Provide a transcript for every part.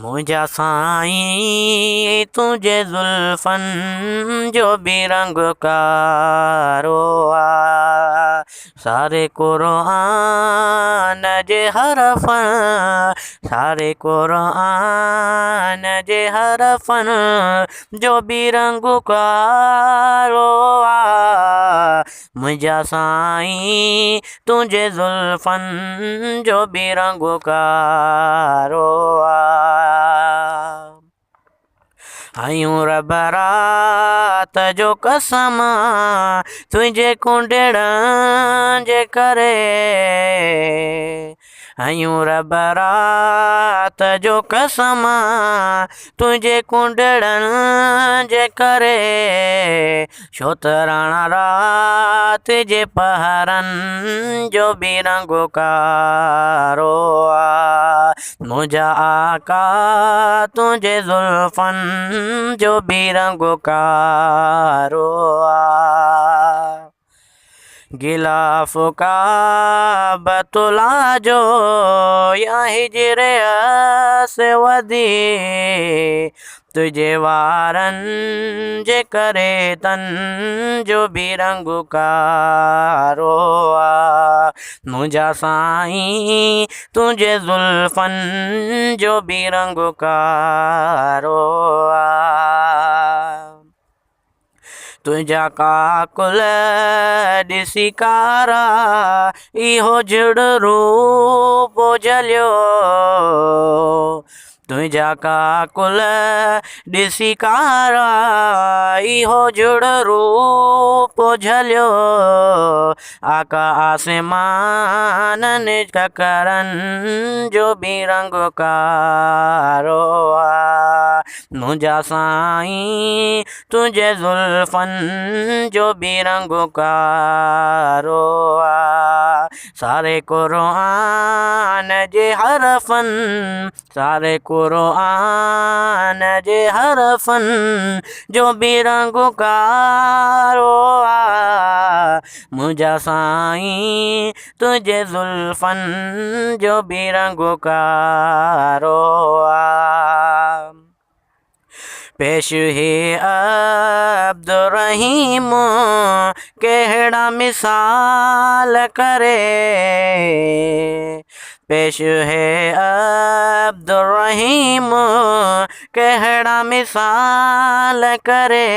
मुंहिंजा साईं तुंहिंजे ज़ुल्फ़नि जो बि रंग कारो आहे। सारे क़ुरान जे हरफ़नि सारे क़ुरान जे हरफ़नि जो बि रंग कारो आहे। मुंहिंजा साईं तुंहिंजे ज़ुल्फ़नि जो बि रंग कारो आहे। हयूं रब रात जो कसम तुंहिंजे कुंडड़नि जे करे। हयूं रब रात जो कसम तुंहिंजे कुंडड़नि जे करे। छो त राणा रात जे पहरनि जो बि रंग कारो आहे। मुंहिंजा आका तुंहिंजे ज़ुल्फ़नि जो बि रंग कारो आहे। गिलाफ़ काबतुल्ला जो या हिजरे अस्वदी तुंहिंजे वारनि जे करे तन जो बि रंग कारो आहे। मुंहिंजा साईं तुंहिंजे ज़ुल्फ़नि जो बि रंग कारो आहे। तुंहिंजा काकुल ॾिसी कारा इहो जड़ रूप झलियो। तुंहिंजा काकुल ॾिसी कारा इहो जड़ रूप झलियो। आका आसमाननि ककरनि जो बि रंग कारो आहे। मुंहिंजा साईं तुंहिंजे ज़ुल्फ़नि जो बि रंग कारो आहे। सारे क़ुरान जे हरफ़नि सारे क़ुरान जे हरफ़नि जो बि रंग कारो आहे। मुंहिंजा साईं तुंहिंजे ज़ुल्फ़नि जो बि रंग कारो आहे। पेश है अब्दुर्रहीम कहिड़ा मिसाल करे। पेश है अब्दुर्रहीम कहिड़ा मिसाल करे।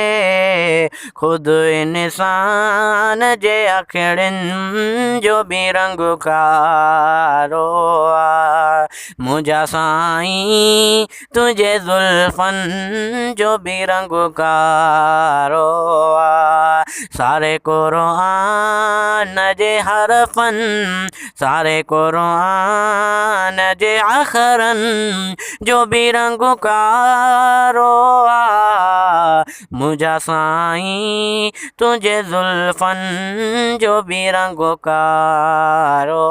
ख़ुदि इंसान जे अखियुनि जो बि रंग कारो आहे। मुंहिंजा साईं तुंहिंजे ज़ुल्फ़नि जो बि रंग कारो आहे। सारे क़ुरान जे हरफ़नि सारे क़ुरान जे अख़रनि जो बि रंग कारो आहे। मुंहिंजा साईं तुंहिंजे ज़ुल्फ़नि जो बि रंग कारो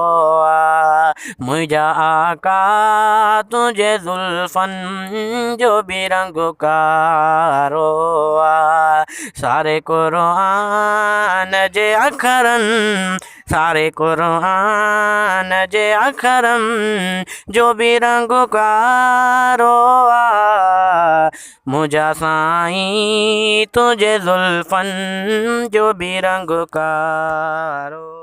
आहे। मुंहिंजा आका तुंहिंजे ज़ुल्फ़नि जो बि रंग कारो आहे। सारे क़ुरान जे अख़रनि सारे क़ुरान जे अख़रनि जो बि रंग कारो आहे। मुंहिंजा साईं तुंहिंजे ज़ुल्फ़नि जो बि रंग कारो।